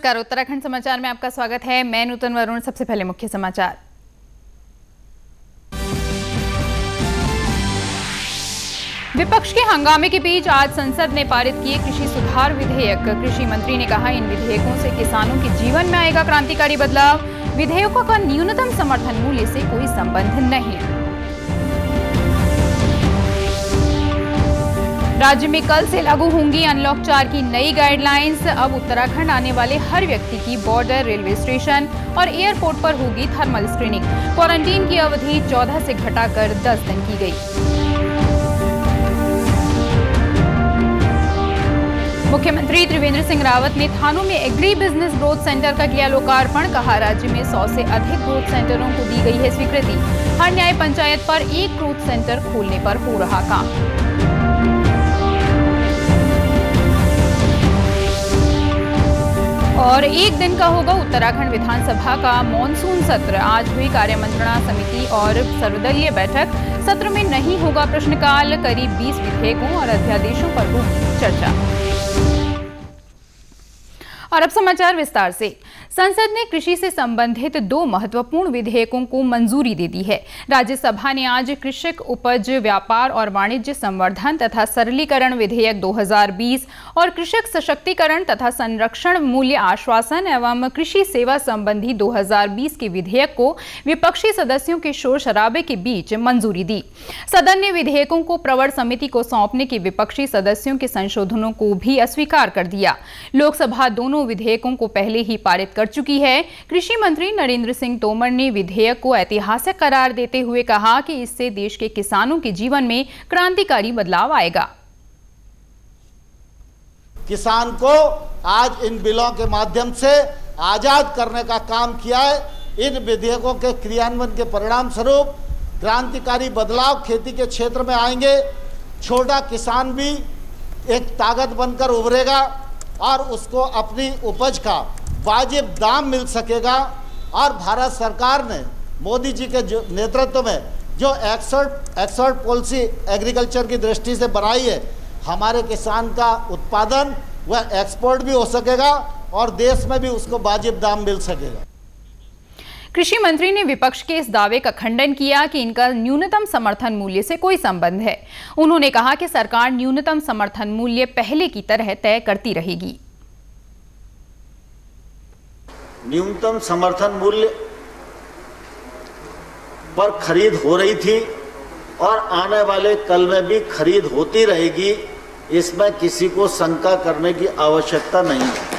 नमस्कार, उत्तराखंड समाचार में आपका स्वागत है। मैं नूतन वरुण। सबसे पहले मुख्य समाचार। विपक्ष के हंगामे के बीच आज संसद ने पारित किए कृषि सुधार विधेयक। कृषि मंत्री ने कहा, इन विधेयकों से किसानों के जीवन में आएगा क्रांतिकारी बदलाव। विधेयकों का न्यूनतम समर्थन मूल्य से कोई संबंध नहीं। राज्य में कल से लागू होंगी अनलॉक 4 की नई गाइडलाइंस। अब उत्तराखंड आने वाले हर व्यक्ति की बॉर्डर, रेलवे स्टेशन और एयरपोर्ट पर होगी थर्मल स्क्रीनिंग। क्वारंटीन की अवधि 14 से घटाकर 10 दिन की गई। मुख्यमंत्री त्रिवेंद्र सिंह रावत ने थानों में एग्री बिजनेस ग्रोथ सेंटर का किया लोकार्पण। कहा, राज्य में 100 से अधिक ग्रोथ सेंटरों को दी गई है स्वीकृति। हर न्याय पंचायत पर एक ग्रोथ सेंटर खोलने पर हो रहा काम। और एक दिन का होगा उत्तराखंड विधानसभा का मॉनसून सत्र। आज हुई कार्यमंत्रणा समिति और सर्वदलीय बैठक। सत्र में नहीं होगा प्रश्नकाल। करीब 20 विधेयकों और अध्यादेशों पर होगी चर्चा। और अब समाचार विस्तार से। संसद ने कृषि से संबंधित 2 महत्वपूर्ण विधेयकों को मंजूरी दे दी है। राज्यसभा ने आज कृषक उपज व्यापार और वाणिज्य संवर्धन तथा सरलीकरण विधेयक 2020 और कृषक सशक्तिकरण तथा संरक्षण मूल्य आश्वासन एवं कृषि सेवा संबंधी 2020 के विधेयक को विपक्षी सदस्यों के शोर शराबे के बीच मंजूरी दी। सदन ने विधेयकों को प्रवर समिति को सौंपने के विपक्षी सदस्यों के संशोधनों को भी अस्वीकार कर दिया। लोकसभा दोनों विधेयकों को पहले ही पारित कर चुकी है। कृषि मंत्री नरेंद्र सिंह तोमर ने विधेयक को ऐतिहासिक करार देते हुए कहा कि इससे देश के किसानों के जीवन में क्रांतिकारी बदलाव आएगा। किसान को आज इन बिलों के माध्यम से आजाद करने का काम किया है। इन विधेयकों के क्रियान्वयन के परिणाम स्वरूप क्रांतिकारी बदलाव खेती के क्षेत्र में आएंगे। छोटा किसान भी एक ताकत बनकर उभरेगा और उसको अपनी उपज का वाजिब दाम मिल सकेगा। और भारत सरकार ने मोदी जी के जो नेतृत्व में जो एक्सपोर्ट पॉलिसी एग्रीकल्चर की दृष्टि से बनाई है, हमारे किसान का उत्पादन वह एक्सपोर्ट भी हो सकेगा और देश में भी उसको वाजिब दाम मिल सकेगा। कृषि मंत्री ने विपक्ष के इस दावे का खंडन किया कि इनका न्यूनतम समर्थन मूल्य से कोई संबंध है। उन्होंने कहा कि सरकार न्यूनतम समर्थन मूल्य पहले की तरह तय करती रहेगी। न्यूनतम समर्थन मूल्य पर खरीद हो रही थी और आने वाले कल में भी खरीद होती रहेगी। इसमें किसी को शंका करने की आवश्यकता नहीं है।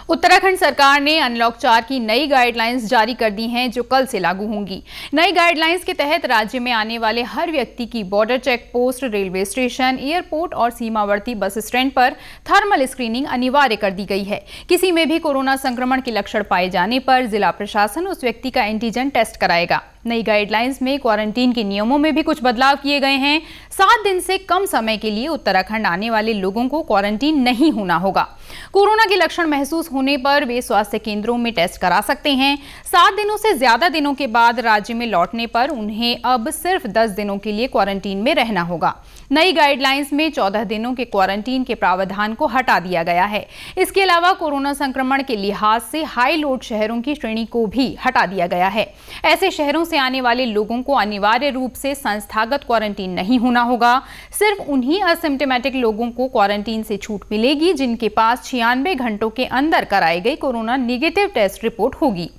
उत्तराखंड सरकार ने अनलॉक 4 की नई गाइडलाइंस जारी कर दी हैं, जो कल से लागू होंगी। नई गाइडलाइंस के तहत राज्य में आने वाले हर व्यक्ति की border check post, railway station, airport और सीमावर्ती बस स्टैंड पर थर्मल स्क्रीनिंग अनिवार्य कर दी गई है। किसी में भी कोरोना संक्रमण के लक्षण पाए जाने पर जिला प्रशासन उस व्यक्ति का एंटीजन टेस्ट कराएगा। नई गाइडलाइंस में क्वारंटीन के नियमों में भी कुछ बदलाव किए गए हैं। 7 दिन से कम समय के लिए उत्तराखंड आने वाले लोगों को क्वारंटीन नहीं होना होगा। कोरोना के लक्षण महसूस होने पर वे स्वास्थ्य केंद्रों में टेस्ट करा सकते हैं। 7 दिनों से ज्यादा दिनों के बाद राज्य में लौटने पर उन्हें अब सिर्फ 10 दिनों के लिए क्वारंटीन में रहना होगा। नई गाइडलाइंस में 14 दिनों के क्वारंटीन के प्रावधान को हटा दिया गया है। इसके अलावा कोरोना संक्रमण के लिहाज से हाई लोड शहरों की श्रेणी को भी हटा दिया गया है। ऐसे शहरों से आने वाले लोगों को अनिवार्य रूप से संस्थागत क्वारंटीन नहीं होना होगा। सिर्फ उन्हीं असिम्प्टोमेटिक लोगों को क्वारंटीन से छूट मिलेगी जिनके पास 96 घंटों के अंदर कराई गई कोरोना नेगेटिव टेस्ट रिपोर्ट होगी।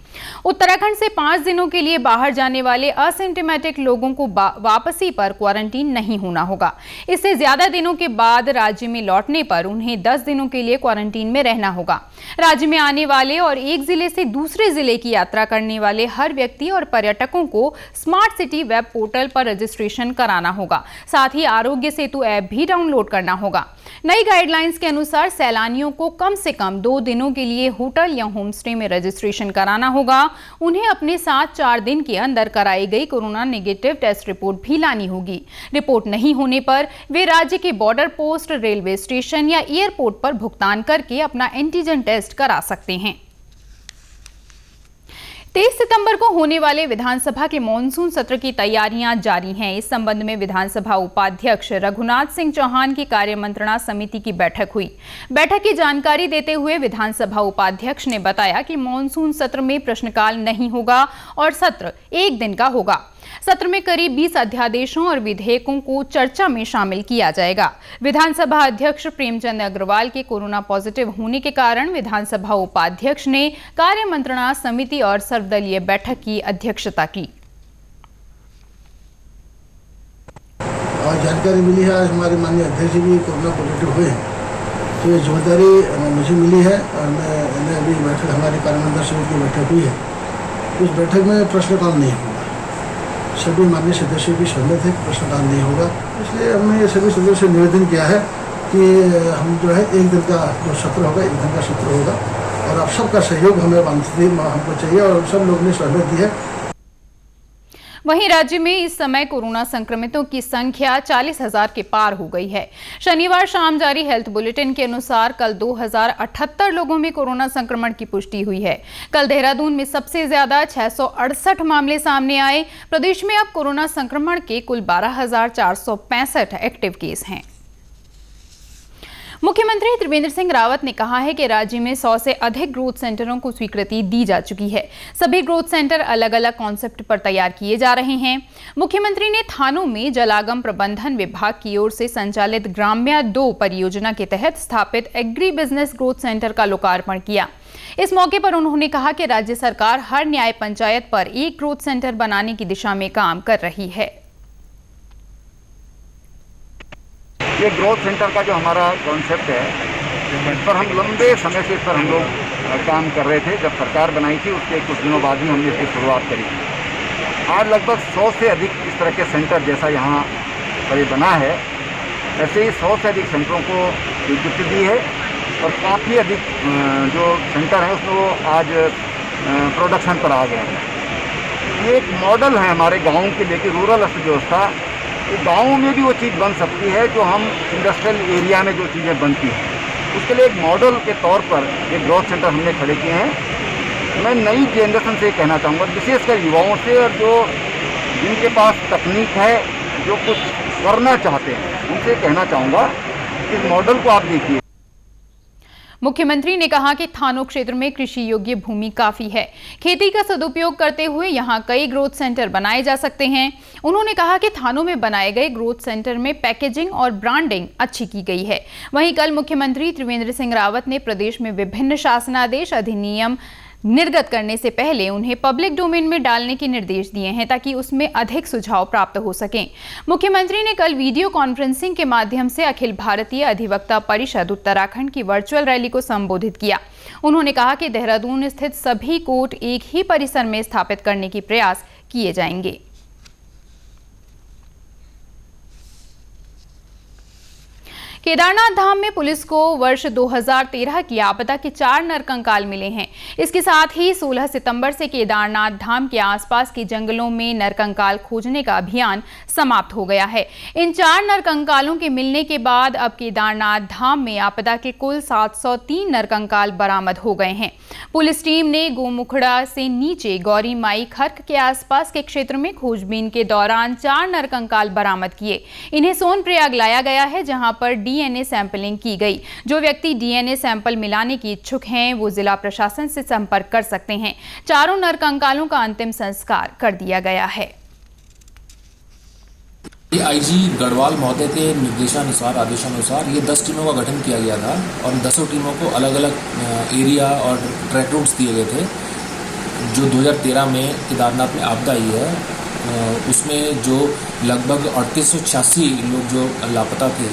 उत्तराखंड से 5 दिनों के लिए बाहर जाने वाले असिम्प्टोमेटिक लोगों को वापसी पर क्वारंटीन नहीं होना होगा। इससे ज्यादा दिनों के बाद राज्य में लौटने पर उन्हें 10 दिनों के लिए क्वारंटीन में रहना होगा। राज्य में आने वाले और एक जिले से दूसरे जिले की यात्रा करने वाले हर व्यक्ति और पर्यटकों को स्मार्ट सिटी वेब पोर्टल पर रजिस्ट्रेशन कराना होगा। साथ ही आरोग्य सेतु ऐप भी डाउनलोड करना होगा। नई गाइडलाइंस के अनुसार सैलानियों को कम से कम 2 दिनों के लिए होटल या होमस्टे में रजिस्ट्रेशन कराना होगा। उन्हें अपने साथ 4 दिन के अंदर कराई गई कोरोना नेगेटिव टेस्ट रिपोर्ट भी लानी होगी। रिपोर्ट नहीं होने पर वे राज्य के बॉर्डर पोस्ट, रेलवे स्टेशन या एयरपोर्ट पर भुगतान करके अपना एंटीजन टेस्ट करा सकते हैं। 23 सितंबर को होने वाले विधानसभा के मॉनसून सत्र की तैयारियां जारी हैं। इस संबंध में विधानसभा उपाध्यक्ष रघुनाथ सिंह चौहान की कार्य मंत्रणा समिति की बैठक हुई। बैठक की जानकारी देते हुए विधानसभा उपाध्यक्ष ने बताया कि मॉनसून सत्र में प्रश्नकाल नहीं होगा और सत्र 1 दिन का होगा। सत्र में करीब 20 अध्यादेशों और विधेयकों को चर्चा में शामिल किया जाएगा। विधानसभा अध्यक्ष प्रेमचंद अग्रवाल के कोरोना पॉजिटिव होने के कारण विधानसभा उपाध्यक्ष ने कार्य मंत्रणा समिति और सर्वदलीय बैठक की अध्यक्षता की। और जानकारी मिली है, आज हमारे माननीय अध्यक्ष जी भी कोरोना पॉजिटिव हुए हैं, तो ये जिम्मेदारी मुझे मिली है और मैंने अभी बैठक हमारी कार्य मंत्रणा समिति की बैठक हुई है। उस बैठक में प्रश्नकाल नहीं होगा। सभी माननीय सदस्यों की सहमति है कि प्रश्नकाल नहीं होगा, इसलिए हमने ये सभी सदस्यों से निवेदन किया है कि हम जो है 1 दिन का जो सत्र होगा 1 दिन का सत्र होगा और आप सबका सहयोग हमें हमको चाहिए और सब लोगों ने सहमति दी है। वहीं राज्य में इस समय कोरोना संक्रमितों की संख्या 40,000 के पार हो गई है। शनिवार शाम जारी हेल्थ बुलेटिन के अनुसार कल 2078 लोगों में कोरोना संक्रमण की पुष्टि हुई है। कल देहरादून में सबसे ज्यादा 668 मामले सामने आए। प्रदेश में अब कोरोना संक्रमण के कुल 12,465 एक्टिव केस हैं। मुख्यमंत्री त्रिवेंद्र सिंह रावत ने कहा है कि राज्य में 100 से अधिक ग्रोथ सेंटरों को स्वीकृति दी जा चुकी है। सभी ग्रोथ सेंटर अलग अलग कॉन्सेप्ट पर तैयार किए जा रहे हैं। मुख्यमंत्री ने थानों में जलागम प्रबंधन विभाग की ओर से संचालित ग्राम्या 2 परियोजना के तहत स्थापित एग्री बिजनेस ग्रोथ सेंटर का लोकार्पण किया। इस मौके पर उन्होंने कहा कि राज्य सरकार हर न्याय पंचायत पर एक ग्रोथ सेंटर बनाने की दिशा में काम कर रही है। ये ग्रोथ सेंटर का जो हमारा कॉन्सेप्ट है, इस पर हम लंबे समय से इस पर हम लोग काम कर रहे थे। जब सरकार बनाई थी उसके कुछ दिनों बाद ही हमने इसकी शुरुआत करी थी। आज लगभग 100 से अधिक इस तरह के सेंटर जैसा यहाँ पर बना है, ऐसे ही 100 से अधिक सेंटरों को स्वीकृति दी है और काफ़ी अधिक जो सेंटर हैं उसमें वो आज प्रोडक्शन पर आ गए हैं। ये एक मॉडल है हमारे गाँव के लिए कि रूरल अर्थव्यवस्था गाँव में भी वो चीज़ बन सकती है जो हम इंडस्ट्रियल एरिया में जो चीज़ें बनती हैं, उसके लिए एक मॉडल के तौर पर ये ग्रोथ सेंटर हमने खड़े किए हैं। मैं नई जनरेशन से कहना चाहूँगा, विशेषकर युवाओं से, और जो जिनके पास तकनीक है, जो कुछ करना चाहते हैं, उनसे कहना चाहूँगा इस मॉडल को आप देखिए। मुख्यमंत्री ने कहा कि थानों क्षेत्र में कृषि योग्य भूमि काफी है। खेती का सदुपयोग करते हुए यहां कई ग्रोथ सेंटर बनाए जा सकते हैं। उन्होंने कहा कि थानों में बनाए गए ग्रोथ सेंटर में पैकेजिंग और ब्रांडिंग अच्छी की गई है। वहीं कल मुख्यमंत्री त्रिवेंद्र सिंह रावत ने प्रदेश में विभिन्न शासनादेश अधिनियम निर्गत करने से पहले उन्हें पब्लिक डोमेन में डालने के निर्देश दिए हैं ताकि उसमें अधिक सुझाव प्राप्त हो सकें। मुख्यमंत्री ने कल वीडियो कॉन्फ्रेंसिंग के माध्यम से अखिल भारतीय अधिवक्ता परिषद उत्तराखंड की वर्चुअल रैली को संबोधित किया। उन्होंने कहा कि देहरादून स्थित सभी कोर्ट एक ही परिसर में स्थापित करने के प्रयास किए जाएंगे। केदारनाथ धाम में पुलिस को वर्ष 2013 की आपदा के 4 नरकंकाल मिले हैं। इसके साथ ही 16 सितंबर से केदारनाथ धाम के आसपास के जंगलों में नरकंकाल खोजने का अभियान समाप्त हो गया है। इन 4 नरकंकालों के मिलने के बाद अब केदारनाथ धाम में आपदा के कुल 703 नरकंकाल बरामद हो गए हैं। पुलिस टीम ने गोमुखड़ा से नीचे गौरी माई खर्क के आसपास के क्षेत्र में खोजबीन के दौरान 4 नरकंकाल बरामद किए। इन्हें सोनप्रयाग लाया गया है, जहां पर डीएनए सैंपलिंग की गई। जो व्यक्ति डीएनए सैंपल मिलाने की इच्छुक हैं वो जिला प्रशासन से संपर्क कर सकते हैं। चारों नरकंकालों का अंतिम संस्कार कर दिया गया है। आईजी गढ़वाल महोदय के निर्देशानुसार आदेशानुसार ये 10 टीमों का गठन किया गया था और 10 टीमों को अलग अलग एरिया और ट्रैक रूट्स दिए गए थे। जो 2013 में केदारनाथ में आपदा आई है उसमें जो लगभग 3886 लोग जो लापता थे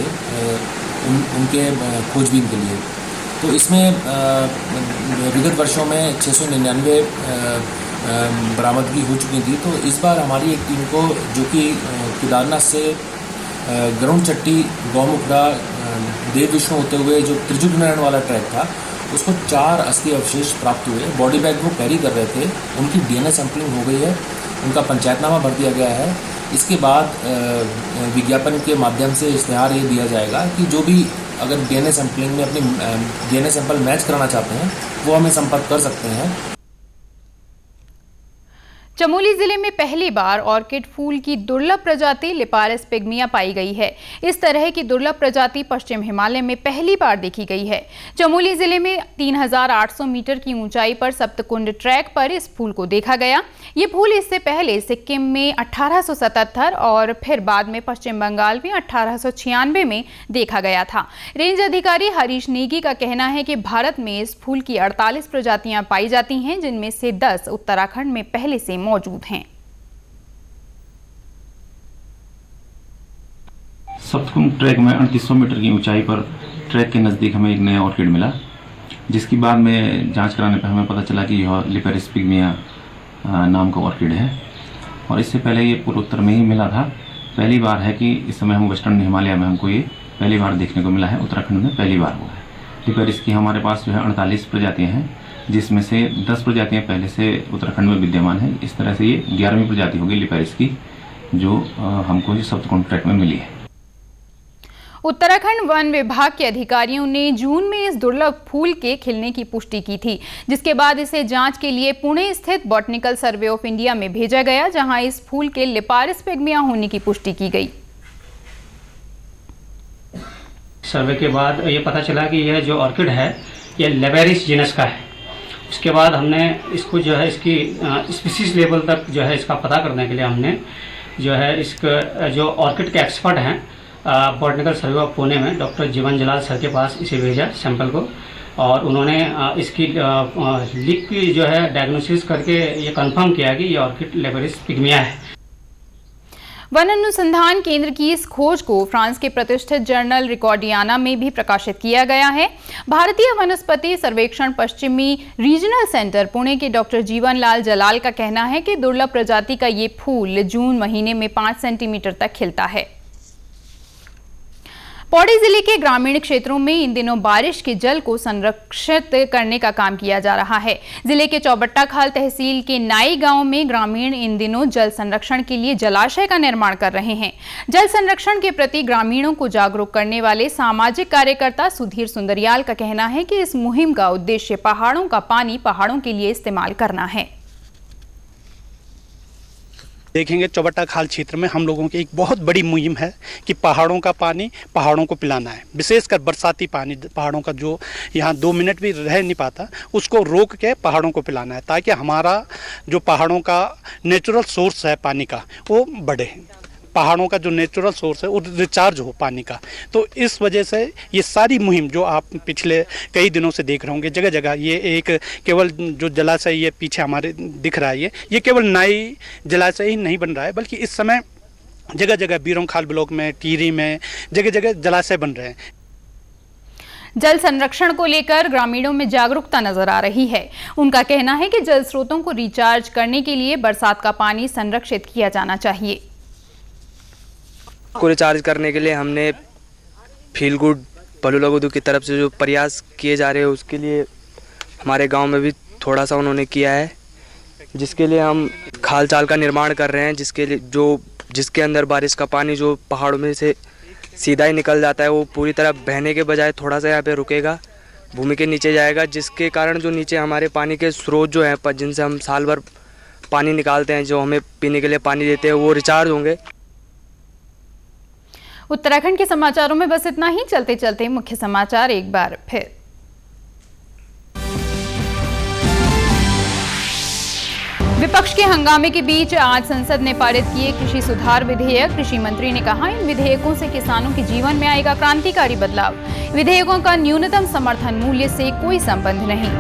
उनके खोजबीन के लिए, तो इसमें विगत वर्षों में 699 बरामदगी हो चुकी थी। तो इस बार हमारी एक टीम को, जो कि केदारनाथ से गरुण चट्टी, गौमुखड़ा, देव विष्णु होते हुए जो त्रिजुग नारायण वाला ट्रैक था, उसको 4 अस्थि अवशेष प्राप्त हुए। बॉडी बैग वो कैरी कर रहे थे, उनकी डीएनए सैंपलिंग हो गई है, उनका पंचायतनामा भर दिया गया है। इसके बाद विज्ञापन के माध्यम से इश्तेहार ये दिया जाएगा कि जो भी अगर डीएनए सैंपलिंग में अपनी डीएनए सैंपल मैच कराना चाहते हैं वो हमें संपर्क कर सकते हैं। चमोली जिले में पहली बार ऑर्किड फूल की दुर्लभ प्रजाति लिपारिस पिग्मिया पाई गई है। इस तरह की दुर्लभ प्रजाति पश्चिम हिमालय में पहली बार देखी गई है। चमोली जिले में 3800 मीटर की ऊंचाई पर सप्तकुंड ट्रैक पर इस फूल को देखा गया। ये फूल इससे पहले सिक्किम में 1877 और फिर बाद में पश्चिम बंगाल में 1896 में देखा गया था। रेंज अधिकारी हरीश नेगी का कहना है कि भारत में इस फूल की 48 प्रजातियां पाई जाती हैं, जिनमें से 10 उत्तराखंड में पहले से मौजूद हैं। सप्तकुंड ट्रैक में 3800 मीटर की ऊंचाई पर ट्रैक के नज़दीक हमें एक नया ऑर्किड मिला, जिसकी बाद में जांच कराने पर हमें पता चला कि यह लिपारिस पिग्मिया नाम का ऑर्किड है और इससे पहले ये पूर्वोत्तर में ही मिला था। पहली बार है कि इस समय हम वेस्टर्न हिमालय में हमको ये पहली बार देखने को मिला है। उत्तराखंड में पहली बार हुआ है। लिपारिस की हमारे पास जो है 48 प्रजातियाँ हैं, जिसमें से 10 प्रजातियां पहले से उत्तराखंड में विद्यमान है। इस तरह से ये 11वीं प्रजाति होगी लिपारिस की, जो हमको सप्तकुंड ट्रैक में मिली है। उत्तराखंड वन विभाग के अधिकारियों ने जून में इस दुर्लभ फूल के खिलने की पुष्टि की थी, जिसके बाद इसे जांच के लिए पुणे स्थित बॉटनिकल सर्वे ऑफ इंडिया में भेजा गया, जहां इस फूल के लिपारिस पिग्मिया होने की पुष्टि की गई। सर्वे के बाद ये पता चला कि यह जो ऑर्किड है यह लिपारिस जीनस का है। उसके बाद हमने इसको जो है इसकी स्पीसीज लेवल तक जो है इसका पता करने के लिए हमने जो है इसका जो ऑर्किड के एक्सपर्ट हैं बॉटनिकल सर्वे ऑफ पुणे में डॉक्टर जीवन जलाल सर के पास इसे भेजा सैंपल को, और उन्होंने इसकी लीक की जो है डायग्नोसिस करके ये कंफर्म किया कि ये ऑर्किड लिपारिस पिग्मिया है। वन अनुसंधान केंद्र की इस खोज को फ्रांस के प्रतिष्ठित जर्नल रिकॉर्डियाना में भी प्रकाशित किया गया है। भारतीय वनस्पति सर्वेक्षण पश्चिमी रीजनल सेंटर पुणे के डॉक्टर जीवन लाल जलाल का कहना है कि दुर्लभ प्रजाति का ये फूल जून महीने में 5 सेंटीमीटर तक खिलता है। पौड़ी जिले के ग्रामीण क्षेत्रों में इन दिनों बारिश के जल को संरक्षित करने का काम किया जा रहा है। जिले के चौबट्टा खाल तहसील के नाई गांव में ग्रामीण इन दिनों जल संरक्षण के लिए जलाशय का निर्माण कर रहे हैं। जल संरक्षण के प्रति ग्रामीणों को जागरूक करने वाले सामाजिक कार्यकर्ता सुधीर सुंदरियाल का कहना है कि इस मुहिम का उद्देश्य पहाड़ों का पानी पहाड़ों के लिए इस्तेमाल करना है। देखेंगे चौबट्टा खाल क्षेत्र में हम लोगों की एक बहुत बड़ी मुहिम है कि पहाड़ों का पानी पहाड़ों को पिलाना है। विशेषकर बरसाती पानी पहाड़ों का जो यहाँ 2 मिनट भी रह नहीं पाता, उसको रोक के पहाड़ों को पिलाना है, ताकि हमारा जो पहाड़ों का नेचुरल सोर्स है पानी का वो बढ़े। पहाड़ों का जो नेचुरल सोर्स है वो रिचार्ज हो पानी का। तो इस वजह से ये सारी मुहिम जो आप पिछले कई दिनों से देख रहे होंगे, जगह जगह ये एक केवल जो जलाशय ये पीछे हमारे दिख रहा है, ये केवल नाई जलाशय ही नहीं बन रहा है, बल्कि इस समय जगह जगह बीरों खाल ब्लॉक में, टिहरी में जगह जगह जलाशय बन रहे हैं। जल संरक्षण को लेकर ग्रामीणों में जागरूकता नजर आ रही है। उनका कहना है कि जल स्रोतों को रिचार्ज करने के लिए बरसात का पानी संरक्षित किया जाना चाहिए। को रिचार्ज करने के लिए हमने फील गुड पलू लगुदू की तरफ से जो प्रयास किए जा रहे हैं, उसके लिए हमारे गांव में भी थोड़ा सा उन्होंने किया है, जिसके लिए हम खाल चाल का निर्माण कर रहे हैं, जिसके अंदर बारिश का पानी जो पहाड़ों में से सीधा ही निकल जाता है, वो पूरी तरह बहने के बजाय थोड़ा सा यहाँ पे रुकेगा, भूमि के नीचे जाएगा, जिसके कारण जो नीचे हमारे पानी के स्रोत जो हैं, जिनसे हम साल भर पानी निकालते हैं, जो हमें पीने के लिए पानी देते हैं, वो रिचार्ज होंगे। उत्तराखंड के समाचारों में बस इतना ही। चलते चलते मुख्य समाचार एक बार फिर। विपक्ष के हंगामे के बीच आज संसद ने पारित किए कृषि सुधार विधेयक। कृषि मंत्री ने कहा, इन विधेयकों से किसानों के जीवन में आएगा क्रांतिकारी बदलाव। विधेयकों का न्यूनतम समर्थन मूल्य से कोई संबंध नहीं।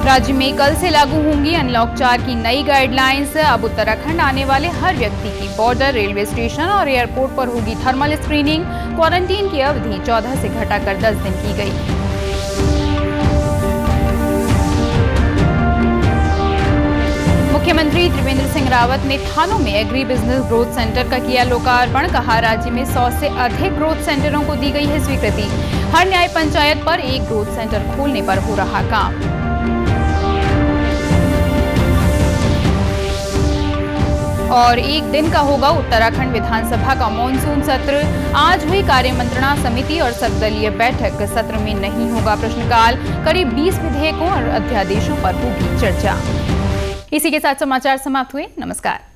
राज्य में कल से लागू होंगी अनलॉक 4 की नई गाइडलाइंस। अब उत्तराखंड आने वाले हर व्यक्ति की बॉर्डर, रेलवे स्टेशन और एयरपोर्ट पर होगी थर्मल स्क्रीनिंग। क्वारंटीन की अवधि 14 से घटाकर 10 दिन की गई। मुख्यमंत्री त्रिवेंद्र सिंह रावत ने थानों में एग्री बिजनेस ग्रोथ सेंटर का किया लोकार्पण। कहा, राज्य में 100 से अधिक ग्रोथ सेंटरों को दी गई है स्वीकृति। हर न्याय पंचायत पर एक ग्रोथ सेंटर खोलने पर हो रहा काम। और एक दिन का होगा उत्तराखंड विधानसभा का मॉनसून सत्र। आज हुई कार्यमंत्रणा समिति और सर्वदलीय बैठक, सत्र में नहीं होगा प्रश्नकाल। करीब 20 विधेयकों और अध्यादेशों पर होगी चर्चा। इसी के साथ समाचार समाप्त हुए। नमस्कार।